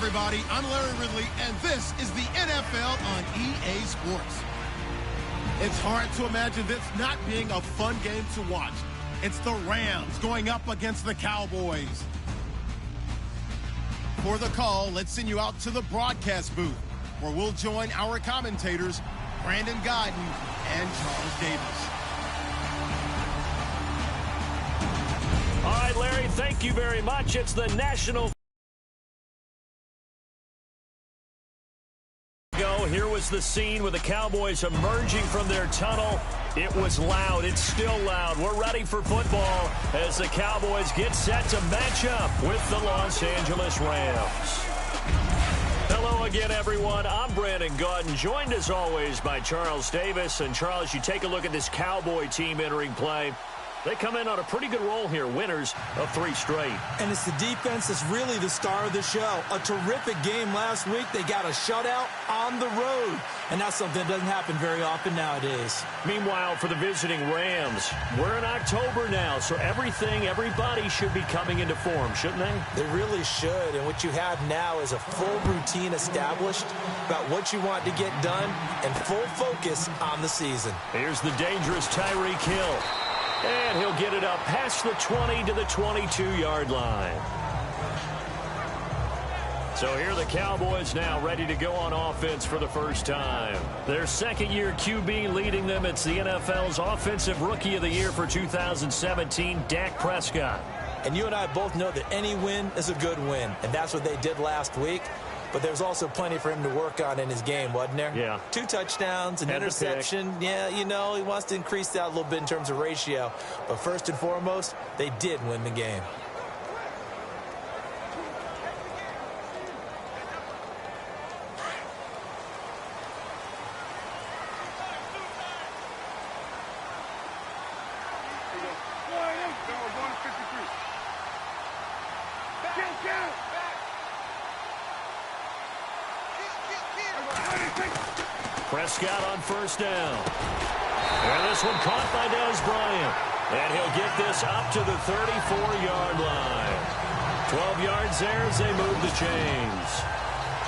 everybody. I'm Larry Ridley, and this is the NFL on EA Sports. It's hard to imagine this not being a fun game to watch. It's the Rams going up against the Cowboys. For the call, let's send you out to the broadcast booth, where we'll join our commentators, Brandon Godden and Charles Davis. All right, Larry, thank you very much. It's the National. Here was the scene with the Cowboys emerging from their tunnel. It was loud. It's still loud. We're ready for football as the Cowboys get set to match up with the Los Angeles Rams. Hello again, everyone. I'm Brandon Godden, joined as always by Charles Davis. And Charles, you take a look at this Cowboy team entering play. They come in on a pretty good roll here, winners of 3 straight. And it's the defense that's really the star of the show. A terrific game last week. They got a shutout on the road. And that's something that doesn't happen very often nowadays. Meanwhile, for the visiting Rams, we're in October now, so everybody should be coming into form, shouldn't they? They really should. And what you have now is a full routine established about what you want to get done and full focus on the season. Here's the dangerous Tyreek Hill. And he'll get it up past the 20 to the 22-yard line. So here are the Cowboys now ready to go on offense for the first time. Their second-year QB leading them. It's the NFL's Offensive Rookie of the Year for 2017, Dak Prescott. And you and I both know that any win is a good win. And that's what they did last week. But there's also plenty for him to work on in his game, wasn't there? Yeah. 2 touchdowns, an interception. Yeah, you know, he wants to increase that a little bit in terms of ratio. But first and foremost, they did win the game. Prescott on first down. And this one caught by Dez Bryant. And he'll get this up to the 34-yard line. 12 yards there as they move the chains.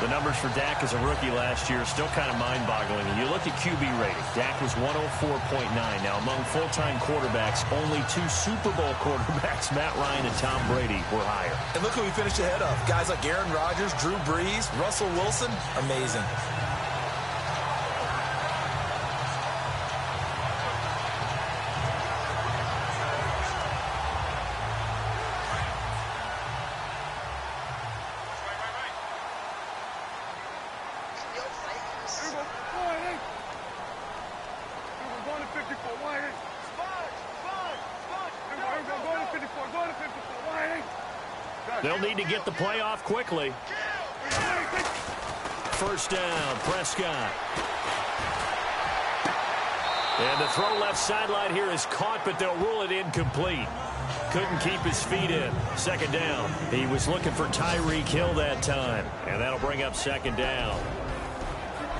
The numbers for Dak as a rookie last year are still kind of mind-boggling. And you look at QB rating. Dak was 104.9. Now, among full-time quarterbacks, only 2 Super Bowl quarterbacks, Matt Ryan and Tom Brady, were higher. And look who we finished ahead of. Guys like Aaron Rodgers, Drew Brees, Russell Wilson. Amazing. They'll need to get the play off quickly. First down, Prescott. And the throw left sideline here is caught, but they'll rule it incomplete. Couldn't keep his feet in. Second down. He was looking for Tyreek Hill that time. And that'll bring up second down.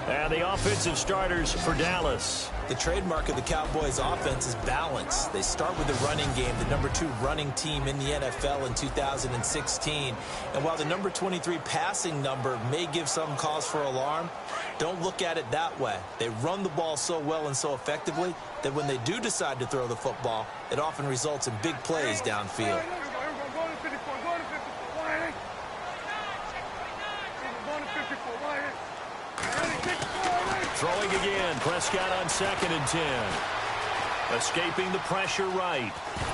And the offensive starters for Dallas. The trademark of the Cowboys offense is balance. They start with the running game, the number 2 running team in the NFL in 2016. And while the number 23 passing number may give some cause for alarm, don't look at it that way. They run the ball so well and so effectively that when they do decide to throw the football, it often results in big plays downfield. Throwing again, Prescott on 2nd and 10. Escaping the pressure right.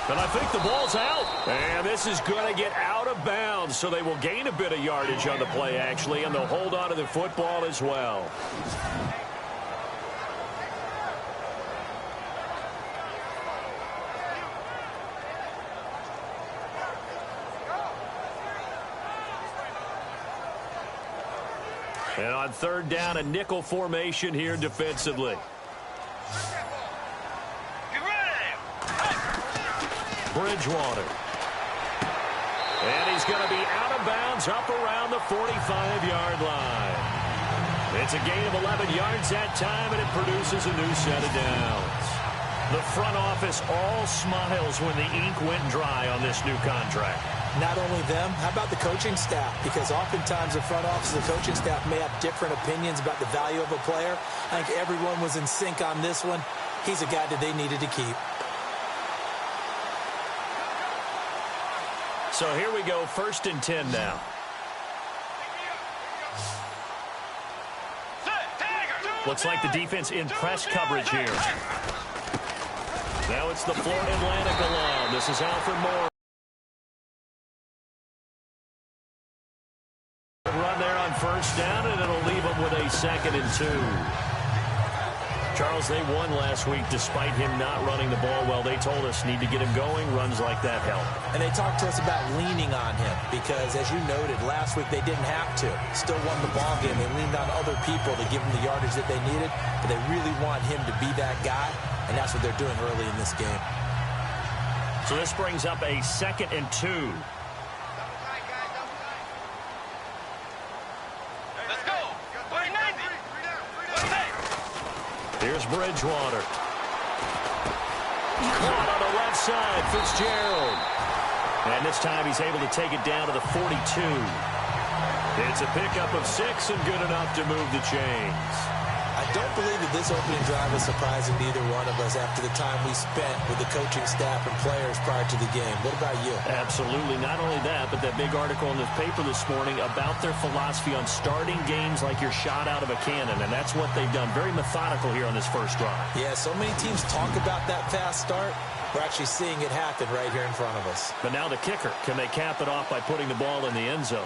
And I think the ball's out. And this is going to get out of bounds, so they will gain a bit of yardage on the play, actually, and they'll hold on to the football as well. And on 3rd down, a nickel formation here defensively. Bridgewater. And he's going to be out of bounds up around the 45-yard line. It's a gain of 11 yards that time, and it produces a new set of downs. The front office all smiles when the ink went dry on this new contract. Not only them, how about the coaching staff? Because oftentimes the front office and the coaching staff may have different opinions about the value of a player. I think everyone was in sync on this one. He's a guy that they needed to keep. So here we go, 1st and 10 now. Looks like the defense in press coverage here. Now it's the Florida Atlantic alone. This is Alfred Moore. Run there on 1st down, and it'll leave them with a 2nd and 2. Charles, they won last week despite him not running the ball well. They told us need to get him going. Runs like that help. And they talked to us about leaning on him because, as you noted, last week they didn't have to. Still won the ball game. They leaned on other people to give them the yardage that they needed, but they really want him to be that guy, and that's what they're doing early in this game. So this brings up a 2nd and 2. Here's Bridgewater. Caught on the left side, Fitzgerald. And this time he's able to take it down to the 42. It's a pickup of 6 and good enough to move the chains. I don't believe that this opening drive is surprising to either one of us after the time we spent with the coaching staff and players prior to the game. What about you? Absolutely. Not only that, but that big article in the paper this morning about their philosophy on starting games like you're shot out of a cannon, and that's what they've done. Very methodical here on this first drive. Yeah, so many teams talk about that fast start. We're actually seeing it happen right here in front of us. But now the kicker. Can they cap it off by putting the ball in the end zone?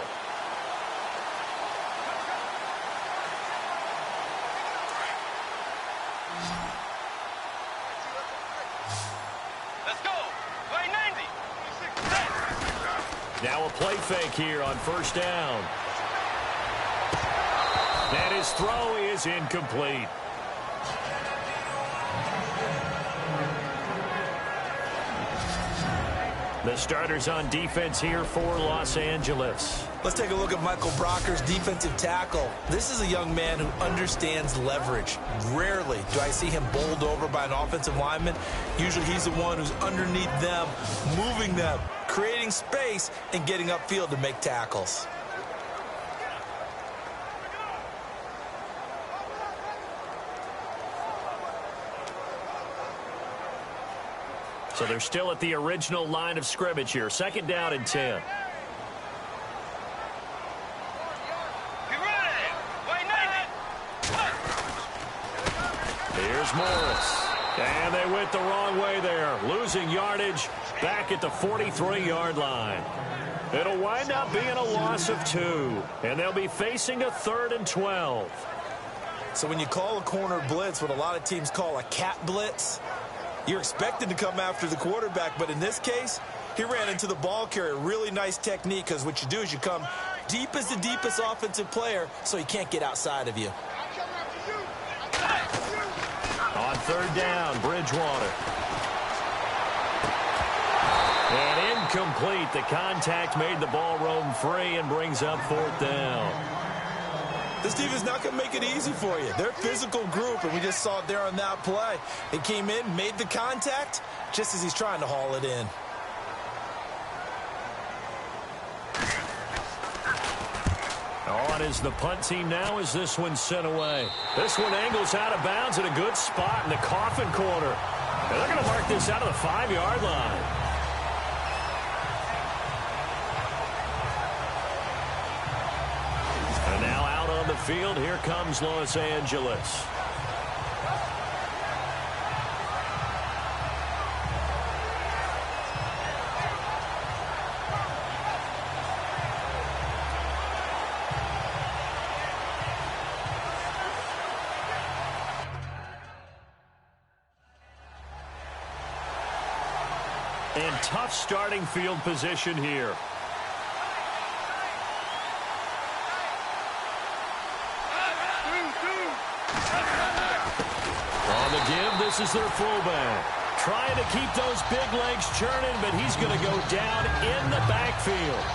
Now a play fake here on 1st down. And his throw is incomplete. The starters on defense here for Los Angeles. Let's take a look at Michael Brocker's defensive tackle. This is a young man who understands leverage. Rarely do I see him bowled over by an offensive lineman. Usually he's the one who's underneath them, moving them, creating space, and getting upfield to make tackles. So they're still at the original line of scrimmage here. 2nd down and 10. Here's Morris. And they went the wrong way there. Losing yardage back at the 43-yard line. It'll wind up being a loss of 2. And they'll be facing a 3rd and 12. So when you call a corner blitz, what a lot of teams call a cat blitz, you're expected to come after the quarterback, but in this case, he ran into the ball carrier. Really nice technique, because what you do is you come deep as the deepest offensive player, so he can't get outside of you. On 3rd down, Bridgewater. And incomplete. The contact made the ball roam free and brings up 4th down. This team is not going to make it easy for you. They're a physical group, and we just saw it there on that play. They came in, made the contact, just as he's trying to haul it in. On is the punt team now as this one's sent away. This one angles out of bounds at a good spot in the coffin corner. And they're going to mark this out of the 5-yard line. And now out on the field, here comes Los Angeles. And tough starting field position here. On the give, this is their fullback. Trying to keep those big legs churning, but he's going to go down in the backfield.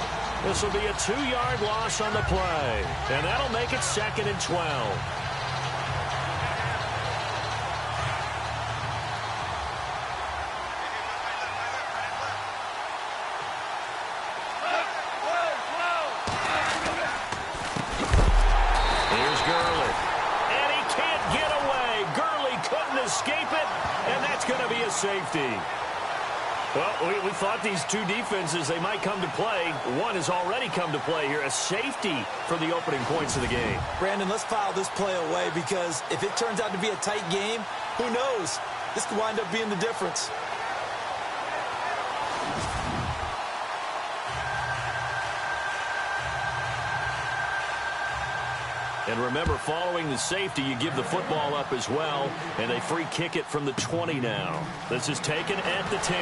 This will be a 2-yard loss on the play. And that'll make it 2nd and 12. a safety. Well, we thought these two defenses, they might come to play. One has already come to play here, a safety for the opening points of the game. Brandon, let's file this play away because if it turns out to be a tight game, who knows? This could wind up being the difference. And remember, following the safety, you give the football up as well, and they free kick it from the 20 now. This is taken at the 10.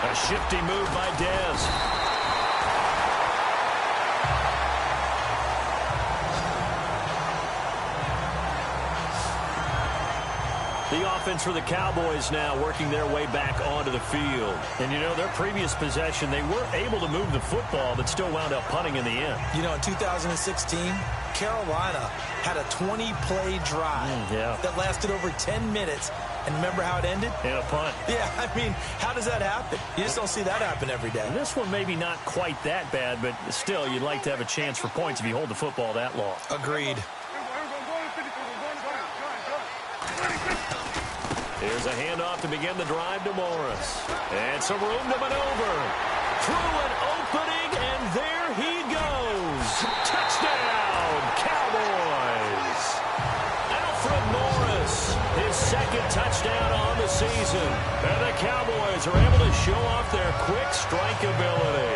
A shifty move by Dez. The offense for the Cowboys now working their way back onto the field. And, you know, their previous possession, they were able to move the football, but still wound up punting in the end. You know, in 2016, Carolina had a 20-play drive that lasted over 10 minutes. And remember how it ended? And a punt. Yeah, I mean, how does that happen? You just don't see that happen every day. And this one maybe not quite that bad, but still, you'd like to have a chance for points if you hold the football that long. Agreed. Here's a handoff to begin the drive to Morris. And some room to maneuver. Through an opening, and there he goes. Touchdown, Cowboys. Alfred Morris, his second touchdown on the season. And the Cowboys are able to show off their quick strike ability.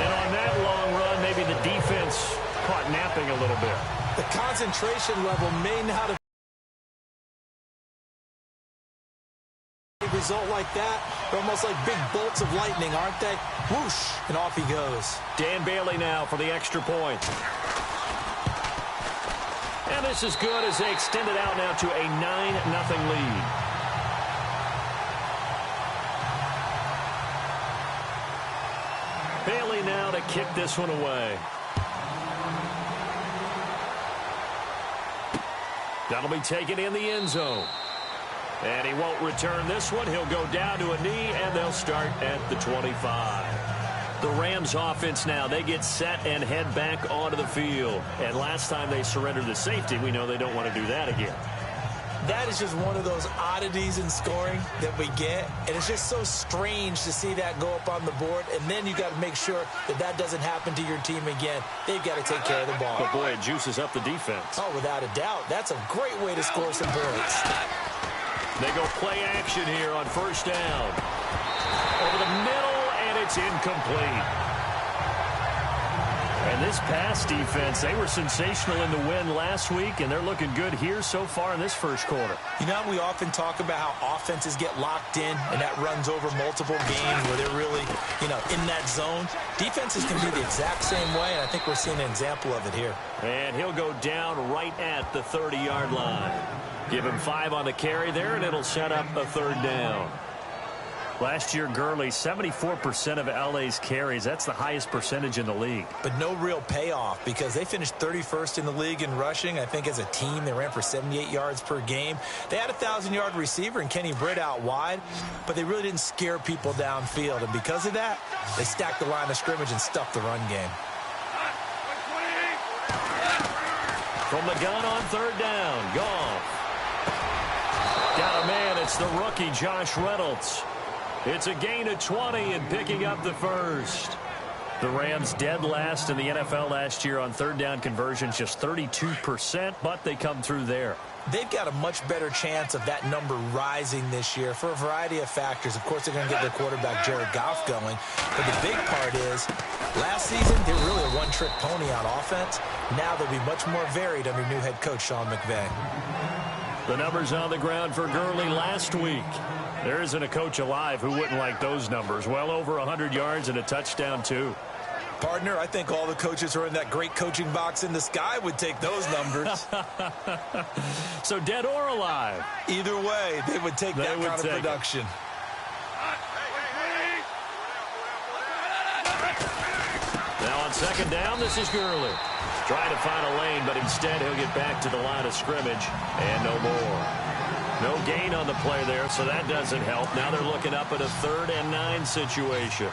And on that long run, maybe the defense caught napping a little bit. The concentration level may not have result like that. They're almost like big bolts of lightning, aren't they? Whoosh, and off he goes. Dan Bailey now for the extra point. And this is good as they extend it out now to a 9-0 lead. Bailey now to kick this one away. That'll be taken in the end zone. And he won't return this one. He'll go down to a knee, and they'll start at the 25. The Rams offense now, they get set and head back onto the field. And last time they surrendered the safety, we know they don't want to do that again. That is just one of those oddities in scoring that we get. And it's just so strange to see that go up on the board. And then you got to make sure that that doesn't happen to your team again. They've got to take care of the ball. But boy, it juices up the defense. Oh, without a doubt. That's a great way to score some points. They go play action here on first down. Over the middle, and it's incomplete. And this pass defense, they were sensational in the win last week, and they're looking good here so far in this first quarter. You know, we often talk about how offenses get locked in, and that runs over multiple games where they're really, you know, in that zone. Defenses can be the exact same way, and I think we're seeing an example of it here. And he'll go down right at the 30-yard line. Give him 5 on the carry there, and it'll set up a third down. Last year, Gurley, 74% of LA's carries. That's the highest percentage in the league. But no real payoff because they finished 31st in the league in rushing. I think as a team, they ran for 78 yards per game. They had a 1,000-yard receiver in Kenny Britt out wide, but they really didn't scare people downfield. And because of that, they stacked the line of scrimmage and stuffed the run game. From the gun on third down, Goff. Got a man, it's the rookie, Josh Reynolds. It's a gain of 20 and picking up the first. The Rams dead last in the NFL last year on third down conversions, just 32%, but they come through there. They've got a much better chance of that number rising this year for a variety of factors. Of course, they're going to get their quarterback, Jared Goff, going. But the big part is, last season, they were really a one-trick pony on offense. Now they'll be much more varied under new head coach Sean McVay. The numbers on the ground for Gurley last week. There isn't a coach alive who wouldn't like those numbers. Well over 100 yards and a touchdown, too. Partner, I think all the coaches who are in that great coaching box in the sky would take those numbers. So dead or alive? Either way, they would take that kind of production. Now on second down, this is Gurley. Trying to find a lane, but instead he'll get back to the line of scrimmage and no more. No gain on the play there, so that doesn't help. Now they're looking up at a 3rd and 9 situation.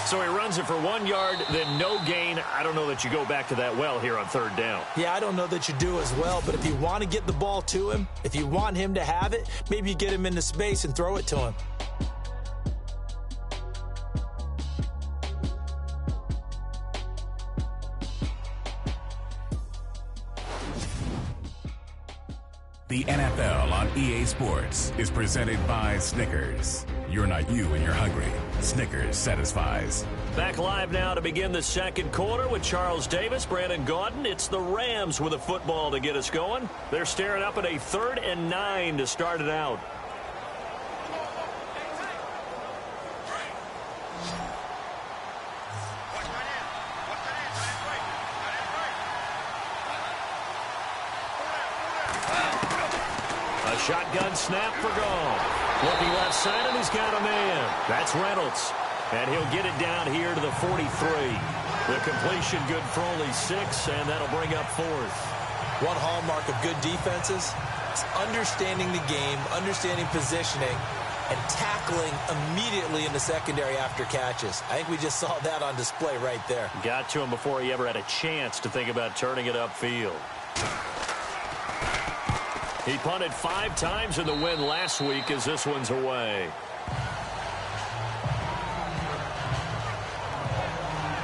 So he runs it for 1 yard, then no gain. I don't know that you go back to that well here on third down. Yeah, I don't know that you do as well, but if you want to get the ball to him, if you want him to have it, maybe you get him into space and throw it to him. The NFL on EA Sports is presented by Snickers. You're not you when you're hungry. Snickers satisfies. Back live now to begin the second quarter with Charles Davis, Brandon Gaudin. It's the Rams with a football to get us going. They're staring up at a 3rd and 9 to start it out. Shotgun snap for Goff. Looking left side, and he's got a man. That's Reynolds. And he'll get it down here to the 43. The completion good for only 6, and that'll bring up 4th. One hallmark of good defenses is understanding the game, understanding positioning, and tackling immediately in the secondary after catches. I think we just saw that on display right there. Got to him before he ever had a chance to think about turning it upfield. He punted 5 times in the win last week as this one's away.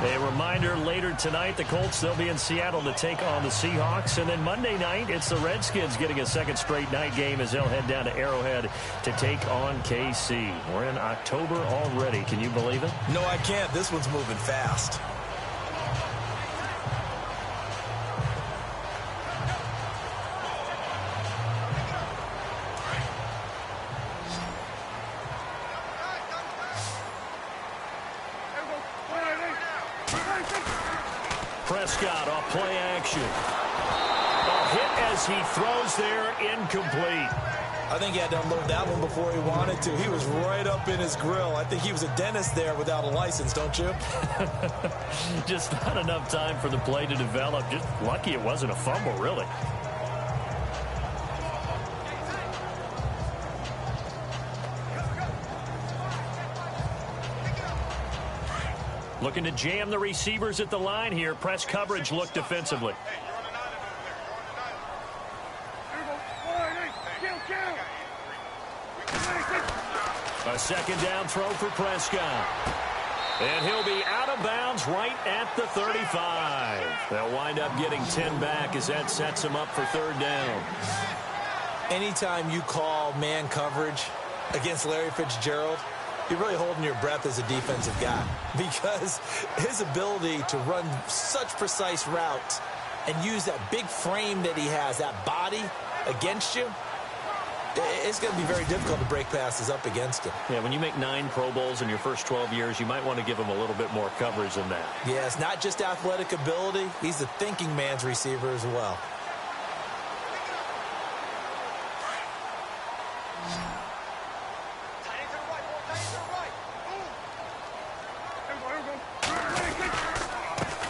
A reminder, later tonight, the Colts, they'll be in Seattle to take on the Seahawks. And then Monday night, it's the Redskins getting a second straight night game as they'll head down to Arrowhead to take on KC. We're in October already. Can you believe it? No, I can't. This one's moving fast. Prescott off play action. A hit as he throws there, incomplete. I think he had to unload that one before he wanted to. He was right up in his grill. I think he was a dentist there without a license, don't you? Just not enough time for the play to develop. Just lucky it wasn't a fumble, really. Looking to jam the receivers at the line here. Press coverage look defensively. A second down throw for Prescott. And he'll be out of bounds right at the 35. They'll wind up getting 10 back as that sets him up for 3rd down. Anytime you call man coverage against Larry Fitzgerald, you're really holding your breath as a defensive guy, because his ability to run such precise routes and use that big frame that he has, that body against you, it's going to be very difficult to break passes up against him. Yeah, when you make 9 Pro Bowls in your first 12 years, you might want to give him a little bit more coverage than that. Yeah, it's not just athletic ability. He's a thinking man's receiver as well.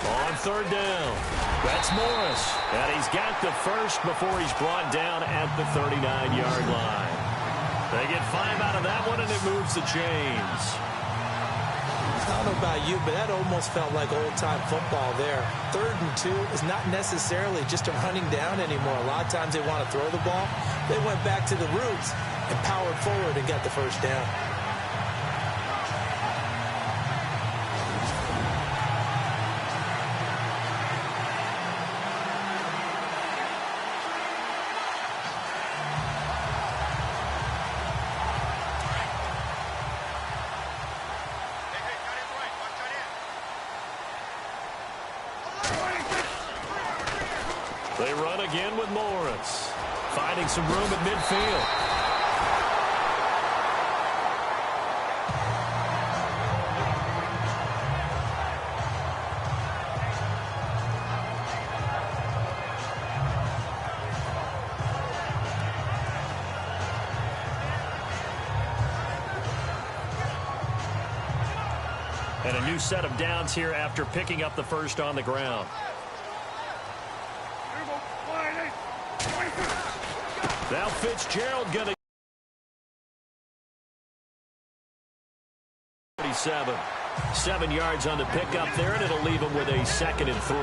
On 3rd down, that's Morris. And he's got the first before he's brought down at the 39-yard line. They get 5 out of that one, and it moves the chains. I don't know about you, but that almost felt like old-time football there. 3rd and 2 is not necessarily just a running down anymore. A lot of times they want to throw the ball. They went back to the roots and powered forward and got the first down. They run again with Morris, finding some room at midfield. And a new set of downs here after picking up the first on the ground. Now Fitzgerald going to 37. 7 yards on the pickup there, and it'll leave him with a 2nd and 3.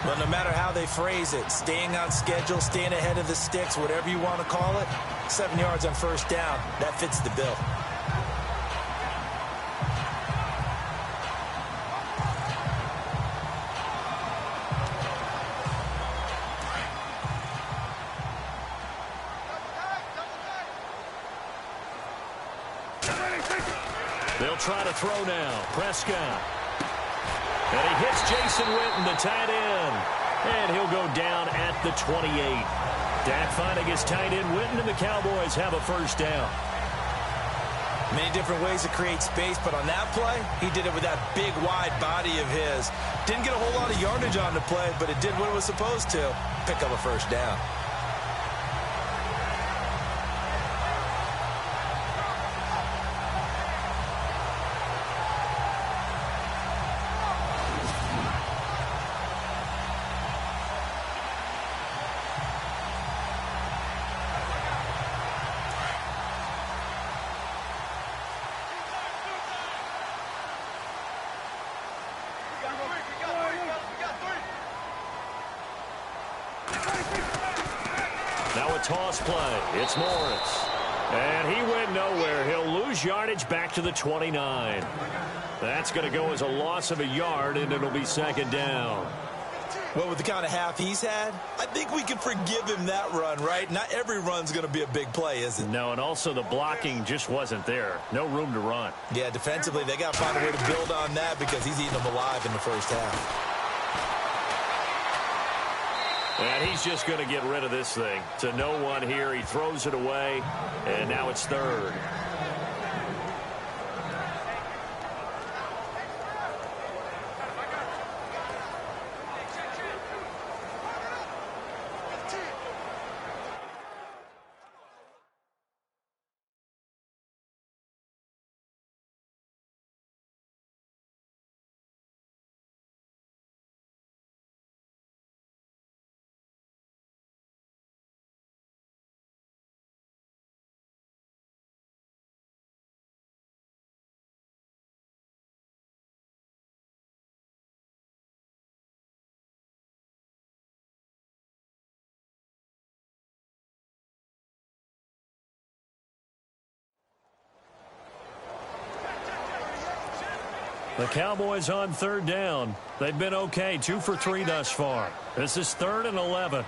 Well, no matter how they phrase it, staying on schedule, staying ahead of the sticks, whatever you want to call it, 7 yards on first down, that fits the bill. They'll try to throw now. Prescott. And he hits Jason Witten, the tight end. And he'll go down at the 28. Dak finding his tight end Witten, and the Cowboys have a first down. Many different ways to create space, but on that play, he did it with that big, wide body of his. Didn't get a whole lot of yardage on the play, but it did what it was supposed to. Pick up a first down. Now a toss play. It's Morris. And he went nowhere. He'll lose yardage back to the 29. That's going to go as a loss of a yard, and it'll be 2nd down. Well, with the kind of half he's had, I think we can forgive him that run, right? Not every run's going to be a big play, is it? No, and also the blocking just wasn't there. No room to run. Yeah, defensively, they got to find a way to build on that because he's eating them alive in the first half. And he's just going to get rid of this thing. To no one here. He throws it away, and now it's 3rd. The Cowboys on 3rd down. They've been okay, 2 for 3 thus far. This is 3rd and 11.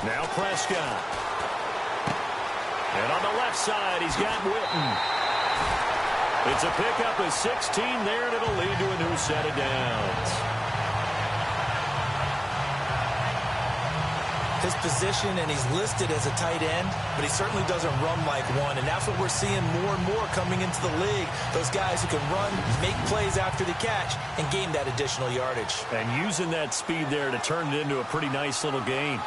Now Prescott. And on the left side, he's got Witten. It's a pickup of 16 there, and it'll lead to a new set of downs. His position, and he's listed as a tight end, but he certainly doesn't run like one, and that's what we're seeing more and more coming into the league. Those guys who can run, make plays after the catch, and gain that additional yardage. And using that speed there to turn it into a pretty nice little gain.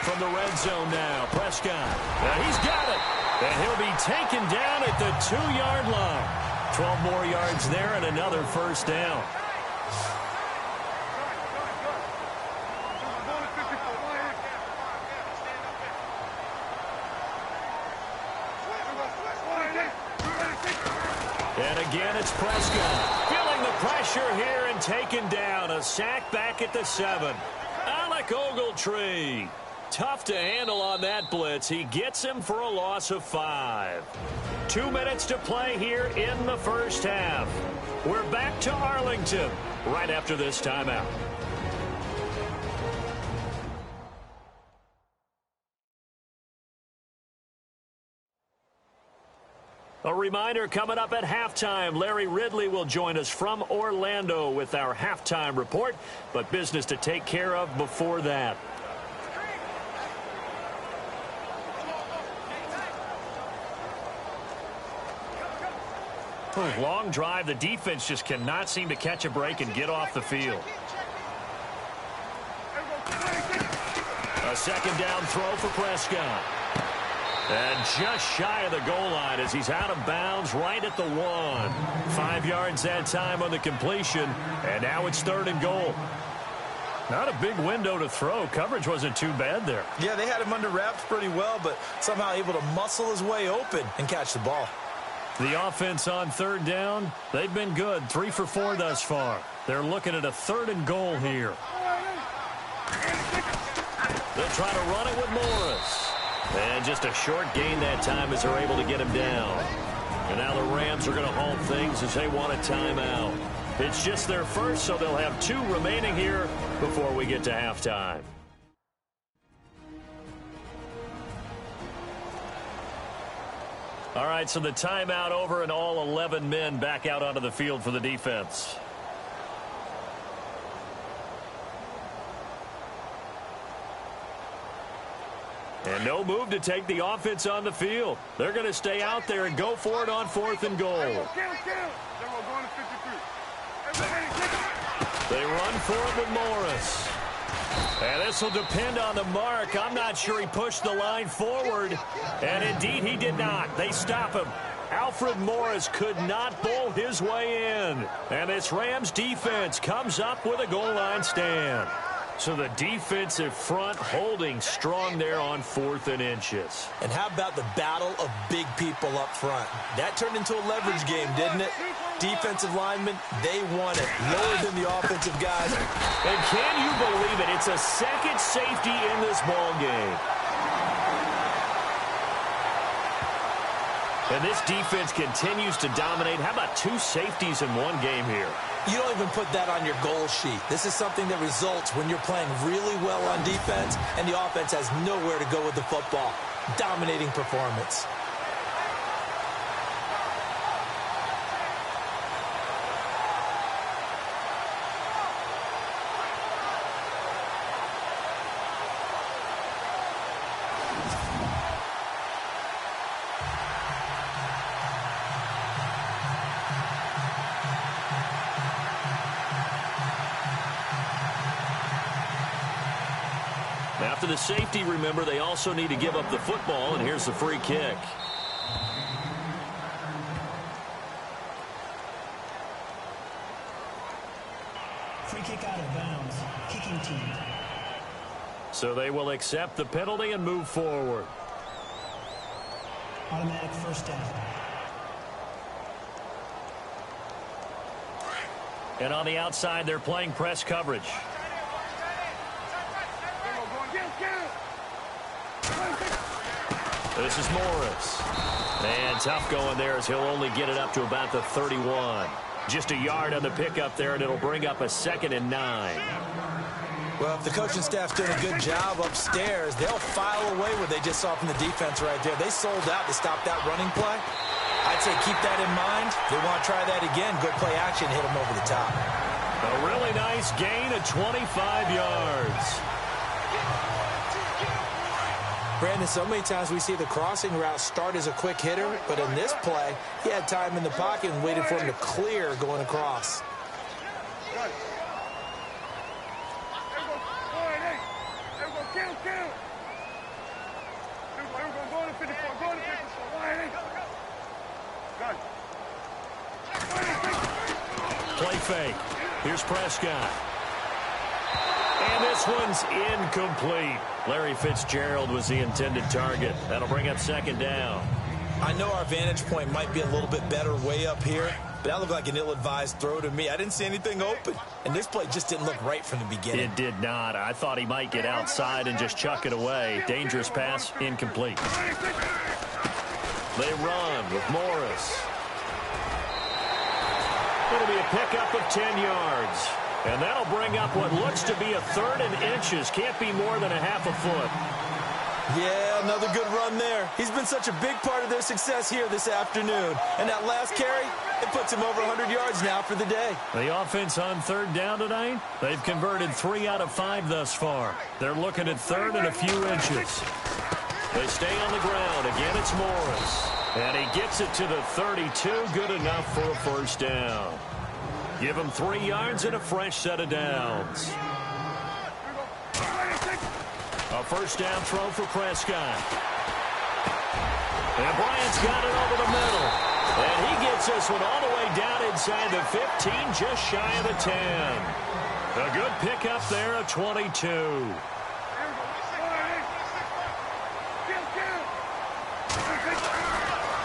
From the red zone now, Prescott. Now he's got it. And he'll be taken down at the 2-yard line. 12 more yards there and another first down. And again, it's Prescott. Feeling the pressure here and taken down. A sack back at the 7. Alec Ogletree. Tough to handle on that blitz. He gets him for a loss of 5. 2 minutes to play here in the first half. We're back to Arlington right after this timeout. A reminder, coming up at halftime, Larry Ridley will join us from Orlando with our halftime report, but business to take care of before that. Long drive. The defense just cannot seem to catch a break and get off the field. A 2nd down throw for Prescott. And just shy of the goal line as he's out of bounds right at the 1. 5 yards that time on the completion, and now it's 3rd and goal. Not a big window to throw. Coverage wasn't too bad there. Yeah, they had him under wraps pretty well, but somehow able to muscle his way open and catch the ball. The offense on 3rd down, they've been good. 3 for 4 thus far. They're looking at a 3rd and goal here. They'll try to run it with Morris. And just a short gain that time as they're able to get him down. And now the Rams are going to halt things as they want a timeout. It's just their first, so they'll have 2 remaining here before we get to halftime. All right, so the timeout over and all 11 men back out onto the field for the defense. And no move to take the offense on the field. They're going to stay out there and go for it on 4th and goal. They run for it with Morris. And this will depend on the mark. I'm not sure he pushed the line forward. And indeed, he did not. They stop him. Alfred Morris could not bowl his way in. And this Rams defense comes up with a goal line stand. So the defensive front holding strong there on 4th and inches. And how about the battle of big people up front? That turned into a leverage game, didn't it? Defensive linemen, they want it lower than the offensive guys. And can you believe it? It's a second safety in this ball game. And this defense continues to dominate. How about 2 safeties in one game here? You don't even put that on your goal sheet. This is something that results when you're playing really well on defense and the offense has nowhere to go with the football. Dominating performance. After the safety, remember, they also need to give up the football, and here's the free kick. Free kick out of bounds. Kicking team. So they will accept the penalty and move forward. Automatic first down. And on the outside, they're playing press coverage. This is Morris. And tough going there as he'll only get it up to about the 31. Just a yard on the pickup there, and it'll bring up a 2nd and 9. Well, if the coaching staff's doing a good job upstairs, they'll file away what they just saw from the defense right there. They sold out to stop that running play. I'd say keep that in mind. They want to try that again. Good play action, hit them over the top. A really nice gain of 25 yards. Brandon, so many times we see the crossing route start as a quick hitter, but in this play, he had time in the pocket and waited for him to clear going across. Play fake. Here's Prescott. And this one's incomplete. Larry Fitzgerald was the intended target. That'll bring up 2nd down. I know our vantage point might be a little bit better way up here, but that looked like an ill-advised throw to me. I didn't see anything open, and this play just didn't look right from the beginning. It did not. I thought he might get outside and just chuck it away. Dangerous pass, incomplete. They run with Morris. It'll be a pickup of 10 yards. And that'll bring up what looks to be a 3rd and inches. Can't be more than a half a foot. Yeah, another good run there. He's been such a big part of their success here this afternoon. And that last carry, it puts him over 100 yards now for the day. The offense on 3rd down tonight, they've converted 3 out of 5 thus far. They're looking at 3rd and a few inches. They stay on the ground. Again, it's Morris. And he gets it to the 32. Good enough for a first down. Give him 3 yards and a fresh set of downs. A first down throw for Prescott. And Bryant's got it over the middle. And he gets this one all the way down inside the 15, just shy of the 10. A good pickup there, a 22.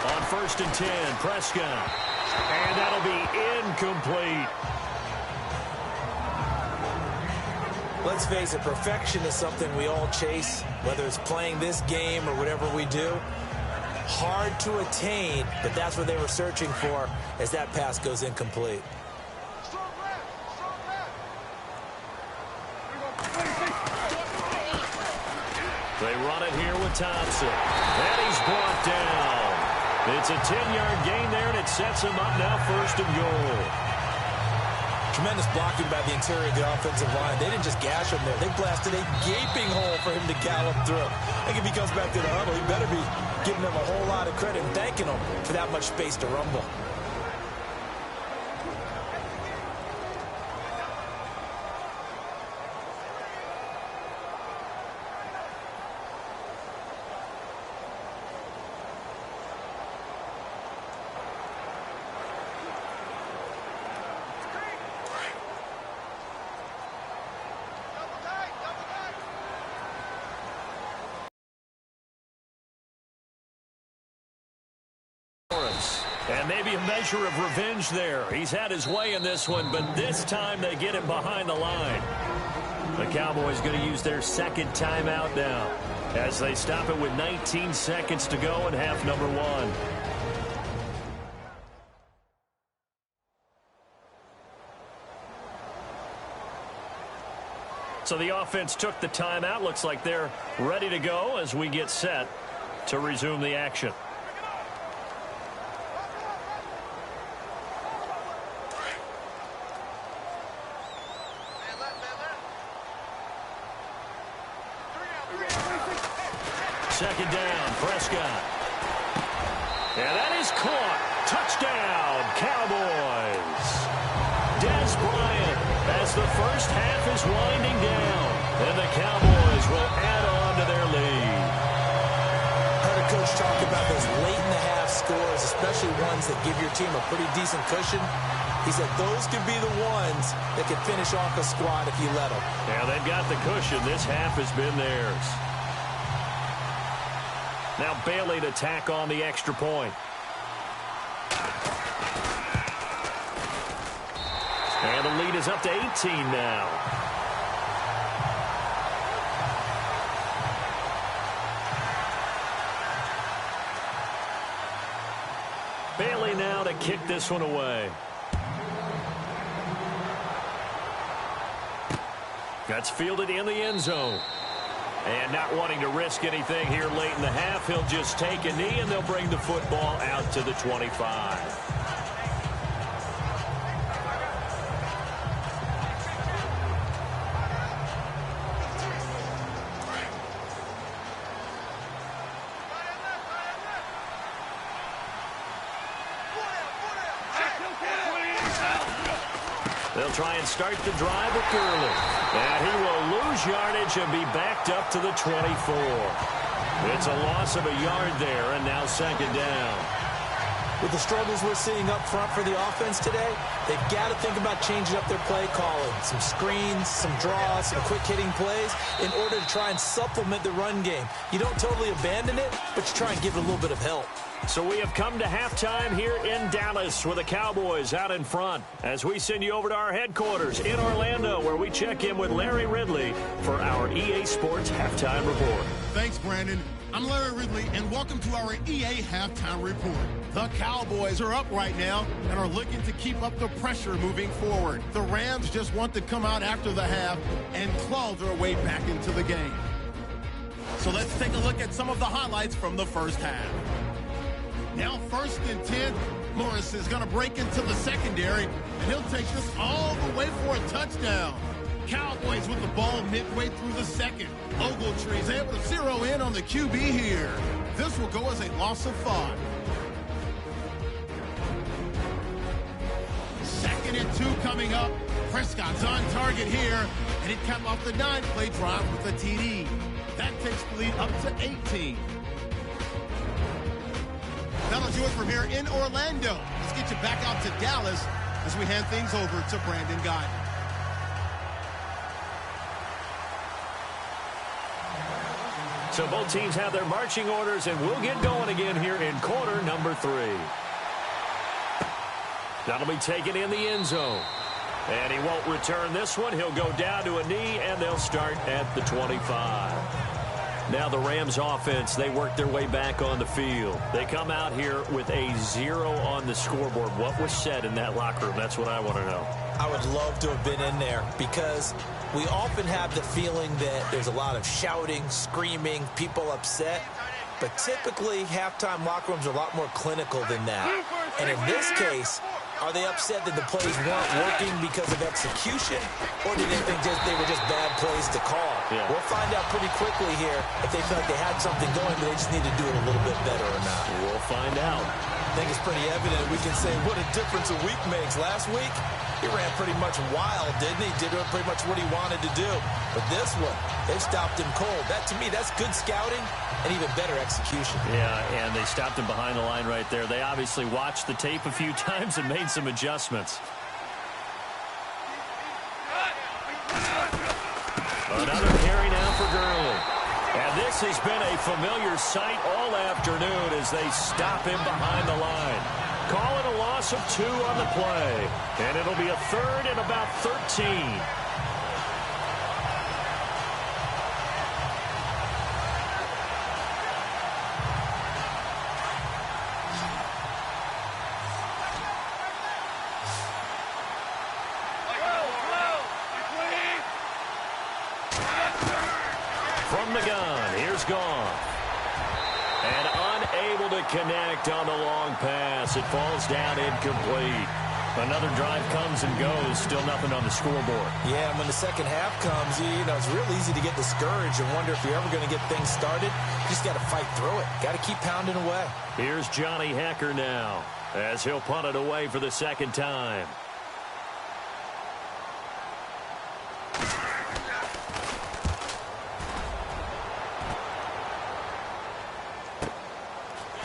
On 1st and 10, Prescott. And that'll be incomplete. Let's face it, perfection is something we all chase, whether it's playing this game or whatever we do. Hard to attain, but that's what they were searching for as that pass goes incomplete. They run it here with Thompson. And he's brought down. It's a 10-yard gain there, and it sets him up now 1st and goal. Tremendous blocking by the interior of the offensive line. They didn't just gash him there. They blasted a gaping hole for him to gallop through. I think if he comes back to the huddle, he better be giving them a whole lot of credit and thanking them for that much space to rumble. And maybe a measure of revenge there. He's had his way in this one, but this time they get him behind the line. The Cowboys going to use their second timeout now as they stop it with 19 seconds to go in half number 1. So the offense took the timeout. Looks like they're ready to go as we get set to resume the action. Second down, Prescott. And that is caught. Touchdown, Cowboys. Dez Bryant as the first half is winding down. And the Cowboys will add on to their lead. Heard a coach talk about those late-in-the-half scores, especially ones that give your team a pretty decent cushion. He said those could be the ones that could finish off a squad if you let them. Yeah, they've got the cushion. This half has been theirs. Now Bailey to tack on the extra point. And the lead is up to 18 now. Bailey now to kick this one away. That's fielded in the end zone. And not wanting to risk anything here late in the half, he'll just take a knee, and they'll bring the football out to the 25. They'll try and start the drive with Gurley. And he will lose yardage and be backed up to the 24. It's a loss of a yard there, and now second down. With the struggles we're seeing up front for the offense today, they've got to think about changing up their play calling. Some screens, some draws, some quick-hitting plays in order to try and supplement the run game. You don't totally abandon it, but you try and give it a little bit of help. So we have come to halftime here in Dallas with the Cowboys out in front as we send you over to our headquarters in Orlando, where we check in with Larry Ridley for our EA Sports Halftime Report. Thanks, Brandon. I'm Larry Ridley, and welcome to our EA Halftime Report. The Cowboys are up right now and are looking to keep up the pressure moving forward. The Rams just want to come out after the half and claw their way back into the game. So let's take a look at some of the highlights from the first half. Now 1st and 10, Morris is going to break into the secondary, and he'll take this all the way for a touchdown. Cowboys with the ball midway through the second. Ogletree is able to zero in on the QB here. This will go as a loss of 5. 2nd and 2 coming up. Prescott's on target here, and it capped off the 9-play drive with a TD. That takes the lead up to 18. That'll do it from here in Orlando. Let's get you back out to Dallas as we hand things over to Brandon Guy. So both teams have their marching orders, and we'll get going again here in quarter number 3. That'll be taken in the end zone. And he won't return this one. He'll go down to a knee, and they'll start at the 25. Now the Rams offense, they work their way back on the field. They come out here with a 0 on the scoreboard. What was said in that locker room? That's what I want to know. I would love to have been in there because we often have the feeling that there's a lot of shouting, screaming, people upset. But typically, halftime locker rooms are a lot more clinical than that. And in this case, are they upset that the plays weren't working because of execution, or did they think they were just bad plays to call? Yeah. We'll find out pretty quickly here if they feel like they had something going, but they just need to do it a little bit better or not. We'll find out. I think it's pretty evident. We can say what a difference a week makes. Last week, he ran pretty much wild, didn't he? Did pretty much what he wanted to do. But this one, they've stopped him cold. That, to me, that's good scouting and even better execution. Yeah, and they stopped him behind the line right there. They obviously watched the tape a few times and made some adjustments. Another carry now for Gurley. And this has been a familiar sight all afternoon as they stop him behind the line. Call it a loss of 2 on the play. And it'll be a 3rd and about 13. From the gun, here's Goff. And unable to connect on the long pass. It falls down incomplete. Another drive comes and goes. Still nothing on the scoreboard. Yeah, when the second half comes, you know, it's real easy to get discouraged and wonder if you're ever going to get things started. You just got to fight through it. Got to keep pounding away. Here's Johnny Hecker now as he'll punt it away for the second time.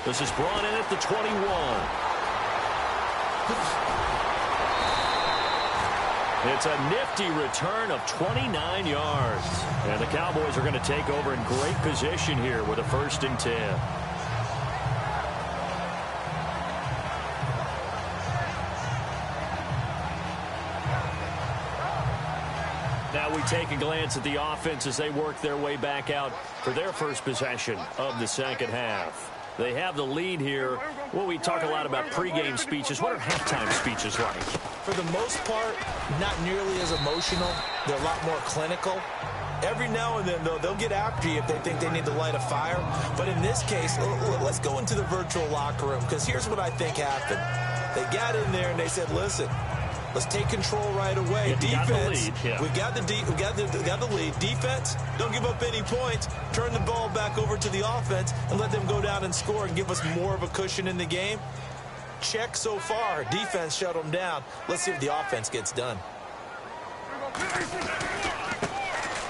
This is brought in at the 21. It's a nifty return of 29 yards. And the Cowboys are going to take over in great position here with a 1st and 10. Now we take a glance at the offense as they work their way back out for their first possession of the second half. They have the lead here. Well, we talk a lot about pregame speeches. What are halftime speeches like? For the most part, not nearly as emotional. They're a lot more clinical. Every now and then, though, they'll get after you if they think they need to light a fire. But in this case, let's go into the virtual locker room, because here's what I think happened. They got in there and they said, listen, let's take control right away. Defense, we got the lead. Defense, don't give up any points. Turn the ball back over to the offense and let them go down and score and give us more of a cushion in the game. Check so far. Defense shut them down. Let's see if the offense gets done.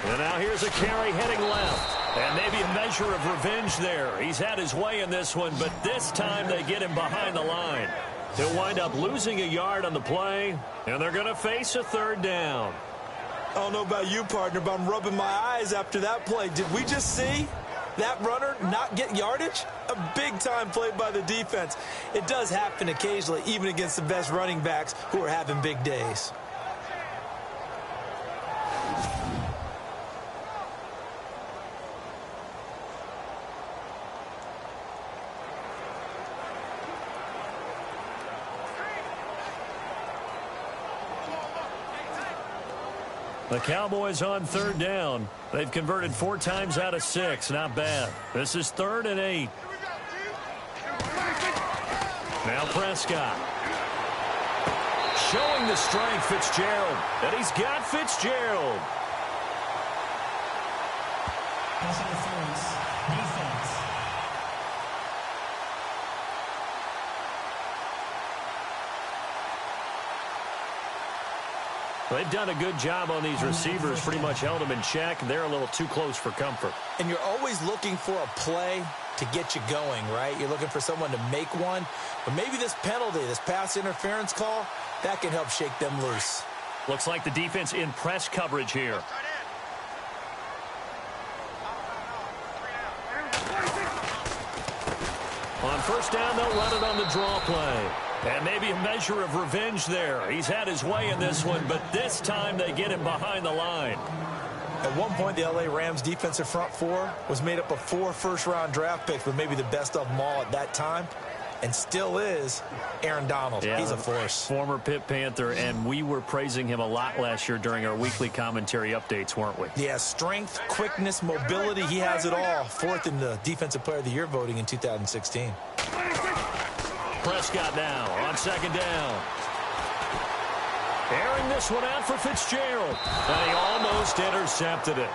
And now here's a carry heading left. And maybe a measure of revenge there. He's had his way in this one, but this time they get him behind the line. He'll wind up losing a yard on the play, and they're going to face a 3rd down. I don't know about you, partner, but I'm rubbing my eyes after that play. Did we just see that runner not get yardage? A big-time play by the defense. It does happen occasionally, even against the best running backs who are having big days. The Cowboys on 3rd down. They've converted 4 times out of 6. Not bad. This is 3rd and 8. Now Prescott. Showing the strength, Fitzgerald. And he's got Fitzgerald. Pass interference. Defense. They've done a good job on these receivers, pretty much held them in check. They're a little too close for comfort. And you're always looking for a play to get you going, right? You're looking for someone to make one. But maybe this penalty, this pass interference call, that can help shake them loose. Looks like the defense in press coverage here. On first down, they'll run it on the draw play. And maybe a measure of revenge there. He's had his way in this one, but this time they get him behind the line. At one point, the LA Rams defensive front four was made up of 4 first-round draft picks, but maybe the best of them all at that time, and still is Aaron Donald. Yeah, he's a force. Former Pitt Panther, and we were praising him a lot last year during our weekly commentary updates, weren't we? Yeah, strength, quickness, mobility, he has it all. 4th in the Defensive Player of the Year voting in 2016. Prescott now on second down. Airing this one out for Fitzgerald. And he almost intercepted it.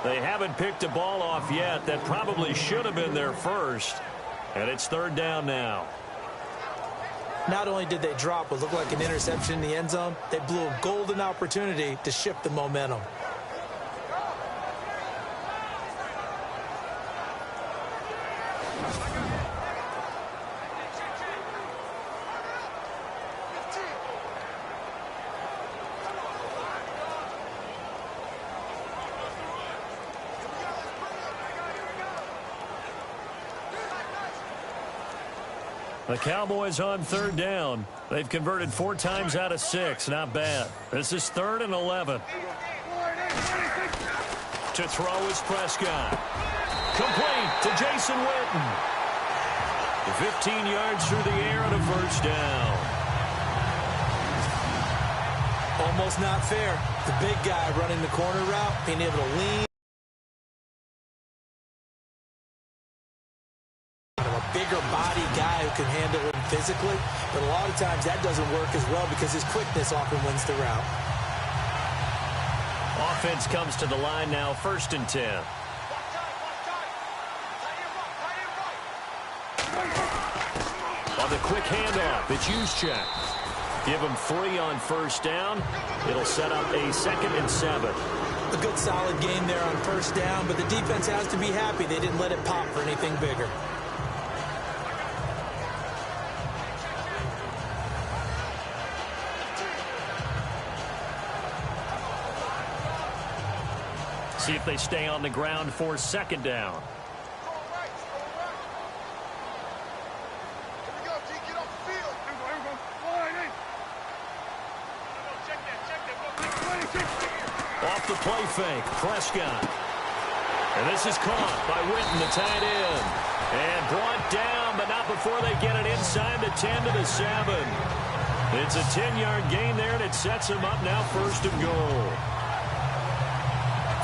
They haven't picked a ball off yet. That probably should have been their first. And it's third down now. Not only did they drop what looked like an interception in the end zone, they blew a golden opportunity to shift the momentum. The Cowboys on third down. They've converted 4 times out of 6. Not bad. This is 3rd and 11. To throw is Prescott. Complete to Jason Witten. 15 yards through the air and a first down. Almost not fair. The big guy running the corner route, being able to lean. Bigger body guy who can handle him physically, but a lot of times that doesn't work as well because his quickness often wins the route. Offense comes to the line now, 1st and 10. On the quick handoff, it's Juszczyk. Give him 3 on first down. It'll set up a 2nd and 7. A good solid game there on first down, but the defense has to be happy they didn't let it pop for anything bigger. See if they stay on the ground for 2nd down. Off the play fake, Prescott. And this is caught by Witten, the tight end. And brought down, but not before they get it inside the 10 to the 7. It's a 10-yard gain there, and it sets him up now 1st and goal.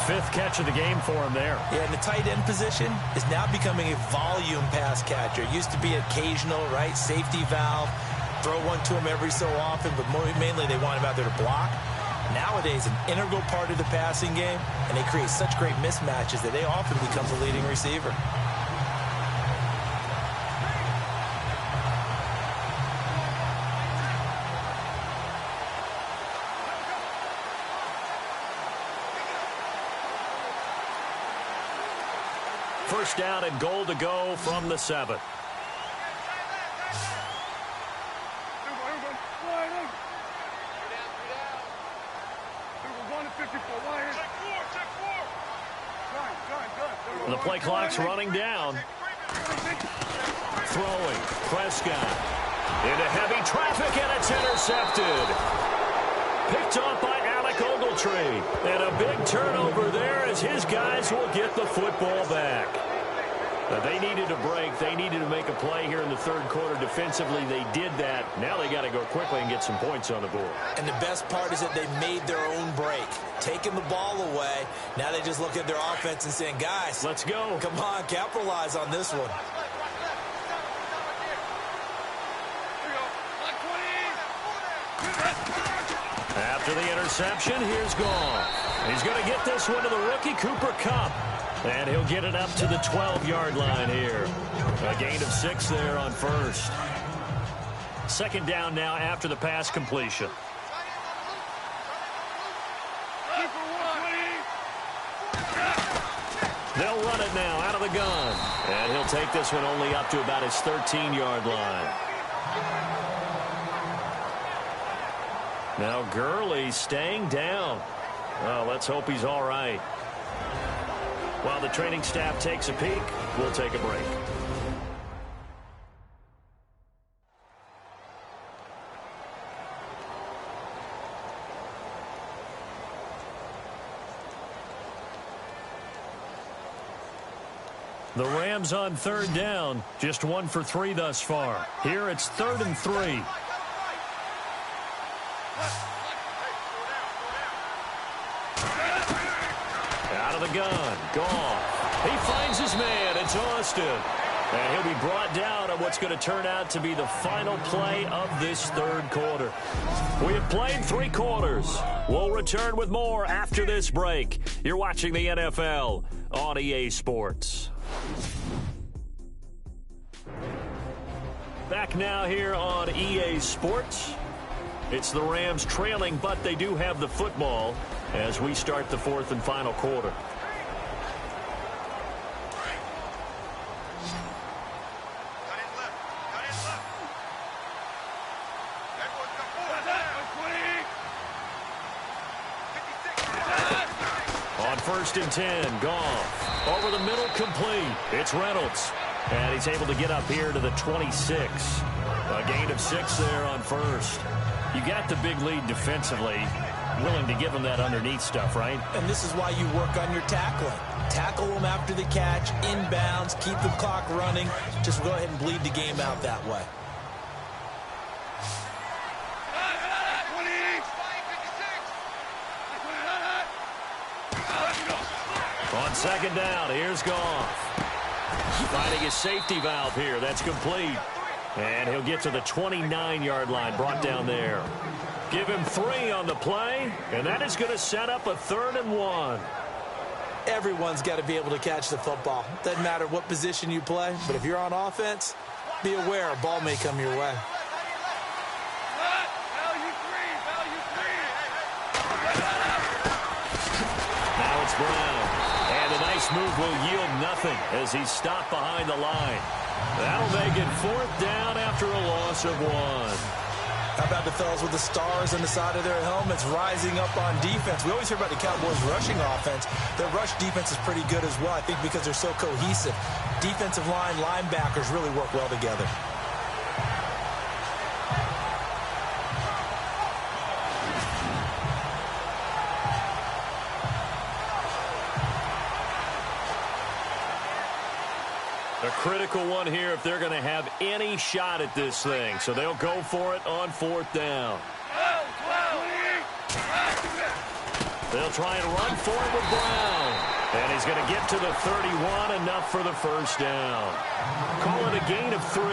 5th catch of the game for him there. Yeah, and the tight end position is now becoming a volume pass catcher. It used to be occasional, right? Safety valve. Throw one to him every so often, but mainly they want him out there to block. Nowadays, an integral part of the passing game, and they create such great mismatches that they often become the leading receiver. First down and goal to go from the 7. The play clock's running down. Throwing. Prescott. Into heavy traffic, and it's intercepted. Picked off by Alec Ogletree. And a big turnover there as his guys will get the football back. They needed a break. They needed to make a play here in the 3rd quarter. Defensively, they did that. Now they got to go quickly and get some points on the board. And the best part is that they made their own break. Taking the ball away. Now they just look at their offense and saying, guys, let's go. Come on, capitalize on this one. After the interception, here's Goff. He's going to get this one to the rookie, Cooper Kupp. And he'll get it up to the 12-yard line here. A gain of 6 there on first. 2nd down now after the pass completion. the gun. And he'll take this one only up to about his 13-yard line. Now Gurley staying down. Well, let's hope he's all right. While the training staff takes a peek, we'll take a break. The Rams on third down, just 1 for 3 thus far. Here it's 3rd and 3. Out of the gun, Goff. He finds his man, it's Austin. And he'll be brought down on what's going to turn out to be the final play of this third quarter. We have played 3 quarters. We'll return with more after this break. You're watching the NFL on EA Sports. Back now here on EA Sports. It's the Rams trailing, but they do have the football as we start the 4th and final quarter. On 1st and 10, Goff. Over the middle, complete. It's Reynolds. And he's able to get up here to the 26. A gain of 6 there on 1st. You got the big lead defensively. Willing to give him that underneath stuff, right? And this is why you work on your tackling. Tackle them after the catch, inbounds, keep the clock running. Just go ahead and bleed the game out that way. On 2nd down, here's Goff. Finding his safety valve here. That's complete. And he'll get to the 29-yard line, brought down there. Give him 3 on the play, and that is going to set up a 3rd and 1. Everyone's got to be able to catch the football. Doesn't matter what position you play, but if you're on offense, be aware a ball may come your way. Now it's Brown. And a nice move will yield nothing as he's stopped behind the line. That'll make it 4th down after a loss of 1. How about the fellas with the stars on the side of their helmets rising up on defense? We always hear about the Cowboys' rushing offense. Their rush defense is pretty good as well, I think, because they're so cohesive. Defensive line, linebackers really work well together. A critical one here if they're going to have any shot at this thing. So they'll go for it on 4th down. They'll try and run for it with Brown. And he's going to get to the 31, enough for the 1st down. Call it a gain of 3.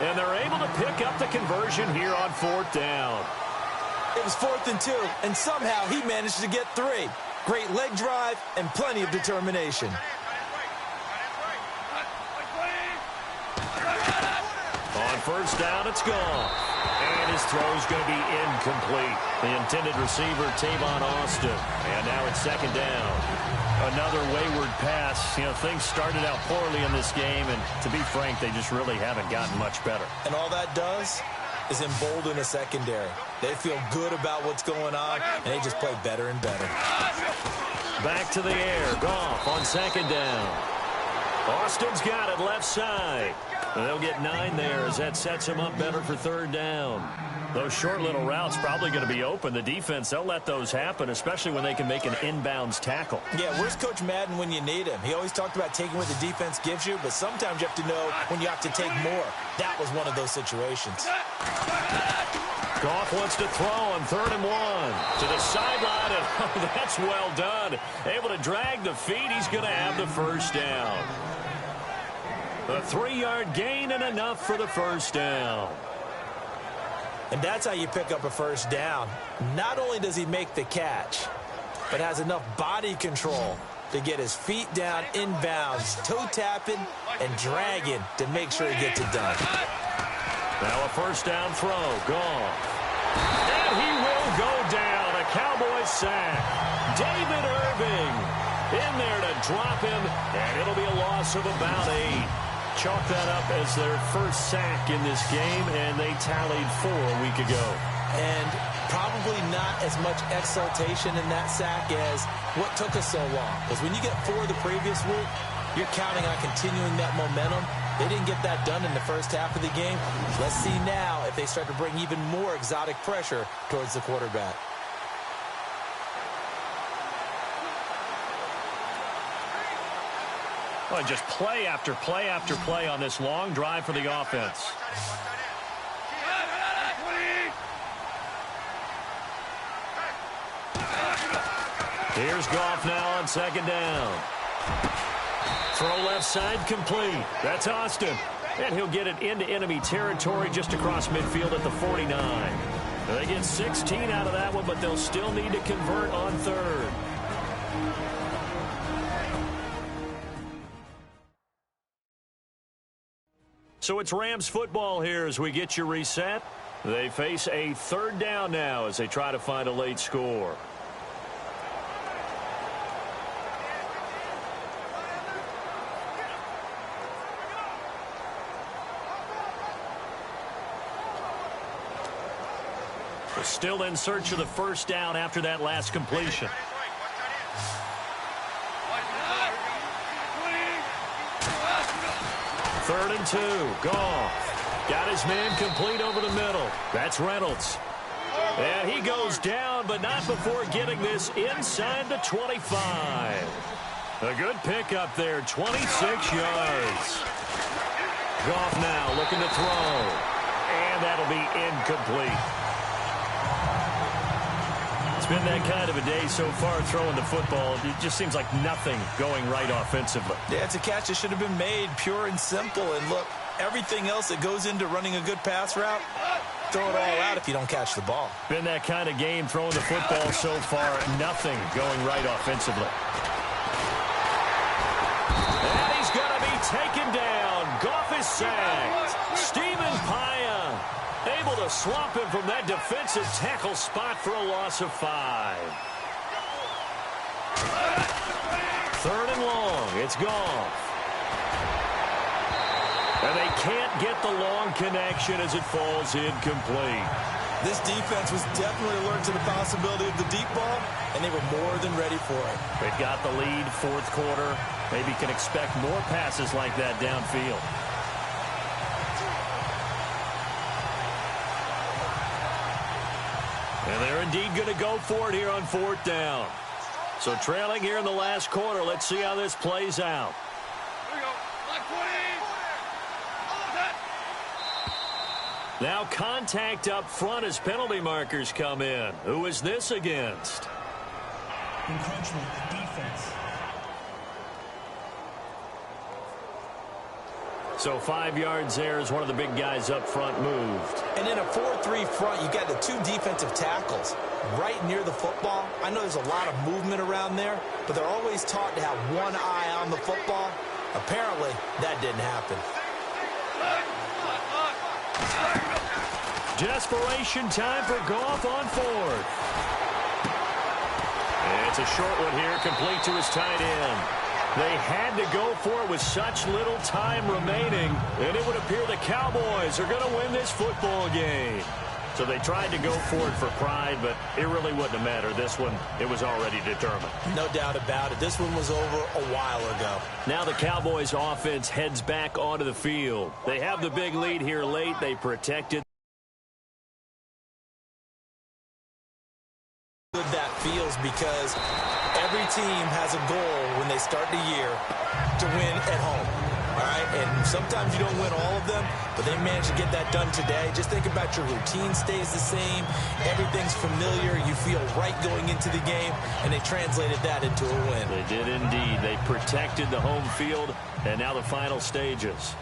And they're able to pick up the conversion here on 4th down. It was 4th and 2, and somehow he managed to get 3. Great leg drive and plenty of determination. On 1st down, it's gone. And his throw's going to be incomplete. The intended receiver, Tavon Austin. And now it's 2nd down. Another wayward pass. You know, things started out poorly in this game, and to be frank, they just really haven't gotten much better. And all that does is embolden a secondary. They feel good about what's going on, and they just play better and better. Back to the air. Goff on 2nd down. Austin's got it left side. And they'll get 9 there as that sets him up better for 3rd down. Those short little routes probably going to be open. The defense, they'll let those happen, especially when they can make an inbounds tackle. Yeah, where's Coach Madden when you need him? He always talked about taking what the defense gives you, but sometimes you have to know when you have to take more. That was one of those situations. Goff wants to throw on 3rd and 1 to the sideline, and oh, that's well done. Able to drag the feet. He's going to have the 1st down. A 3-yard gain and enough for the 1st down. And that's how you pick up a 1st down. Not only does he make the catch, but has enough body control to get his feet down inbounds, toe tapping and dragging to make sure he gets it done. Now a 1st down throw. Gone. And he will go down. A Cowboys sack. David Irving In there to drop him, and it'll be a loss of about 8. Chalk that up as their first sack in this game, and they tallied 4 a week ago. And probably not as much exultation in that sack as what took us so long. Because when you get 4 the previous week, you're counting on continuing that momentum. They didn't get that done in the first half of the game. Let's see now if they start to bring even more exotic pressure towards the quarterback. Well, just play after play after play on this long drive for the offense. Here's Goff now on second down. Throw left side complete. That's Austin. And he'll get it into enemy territory just across midfield at the 49. They get 16 out of that one, but they'll still need to convert on third. So it's Rams football here as we get you reset. They face a third down now as they try to find a late score. We're still in search of the first down after that last completion. Third and 2. Goff got his man complete over the middle. That's Reynolds. And he goes down, but not before getting this inside the 25. A good pickup there, 26 yards. Goff now looking to throw. And that'll be incomplete. It's been that kind of a day so far throwing the football. It just seems like nothing going right offensively. Yeah, it's a catch that should have been made, pure and simple. And look, everything else that goes into running a good pass route, throw it all out if you don't catch the ball. Been that kind of game throwing the football so far. Nothing going right offensively. And he's going to be taken down. Goff is sacked. Stephen Paya able to swamp him from that defensive tackle spot for a loss of 5. Third and long. It's Goff. And they can't get the long connection as it falls incomplete. This defense was definitely alert to the possibility of the deep ball, and they were more than ready for it. They've got the lead, fourth quarter. Maybe can expect more passes like that downfield. And they're indeed going to go for it here on fourth down. So trailing here in the last quarter. Let's see how this plays out. Here we go. Black 20. Now contact up front as penalty markers come in. Who is this against? Encroachment, defense. So 5 yards there as one of the big guys up front moved. And in a 4-3 front, you got the 2 defensive tackles right near the football. I know there's a lot of movement around there, but they're always taught to have one eye on the football. Apparently, that didn't happen. Desperation time for Goff on fourth. And it's a short one here, complete to his tight end. They had to go for it with such little time remaining, and it would appear the Cowboys are going to win this football game. So they tried to go for it for pride, but it really wouldn't have mattered. This one, it was already determined. No doubt about it. This one was over a while ago. Now the Cowboys offense heads back onto the field. They have the big lead here late. They protected. Good that feels because every team has a goal when they start the year to win at home. All right, and sometimes you don't win all of them, but they managed to get that done today. Just think about your routine stays the same. Everything's familiar. You feel right going into the game, and they translated that into a win. They did indeed. They protected the home field, and now the final stages.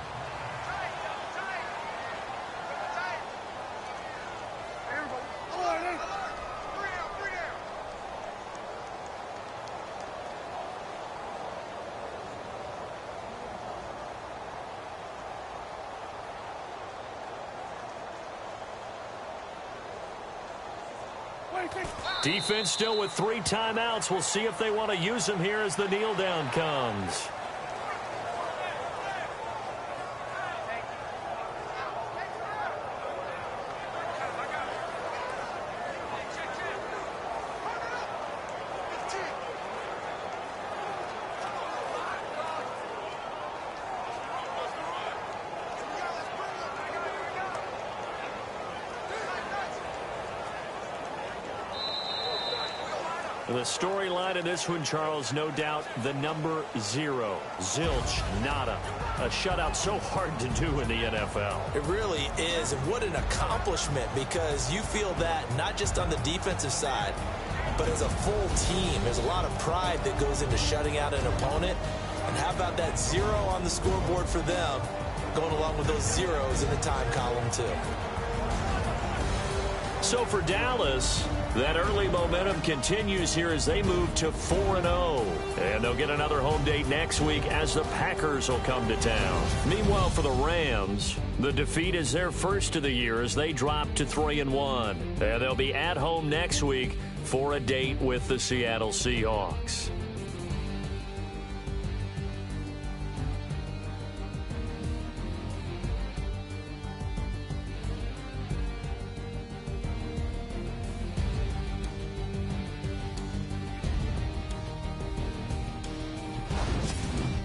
Defense still with 3 timeouts. We'll see if they want to use them here as the kneel down comes. The storyline of this one, Charles, no doubt the number 0. Zilch, nada. A shutout so hard to do in the NFL. It really is. And what an accomplishment, because you feel that not just on the defensive side, but as a full team. There's a lot of pride that goes into shutting out an opponent. And how about that 0 on the scoreboard for them, going along with those zeros in the time column, too. So for Dallas, that early momentum continues here as they move to 4-0. And they'll get another home date next week as the Packers will come to town. Meanwhile, for the Rams, the defeat is their first of the year as they drop to 3-1. And they'll be at home next week for a date with the Seattle Seahawks.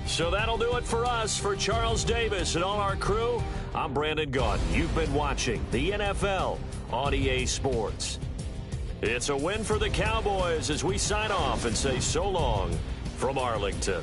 So that'll do it for us. For Charles Davis and all our crew, I'm Brandon Gaudin. You've been watching the NFL on EA Sports. It's a win for the Cowboys as we sign off and say so long from Arlington.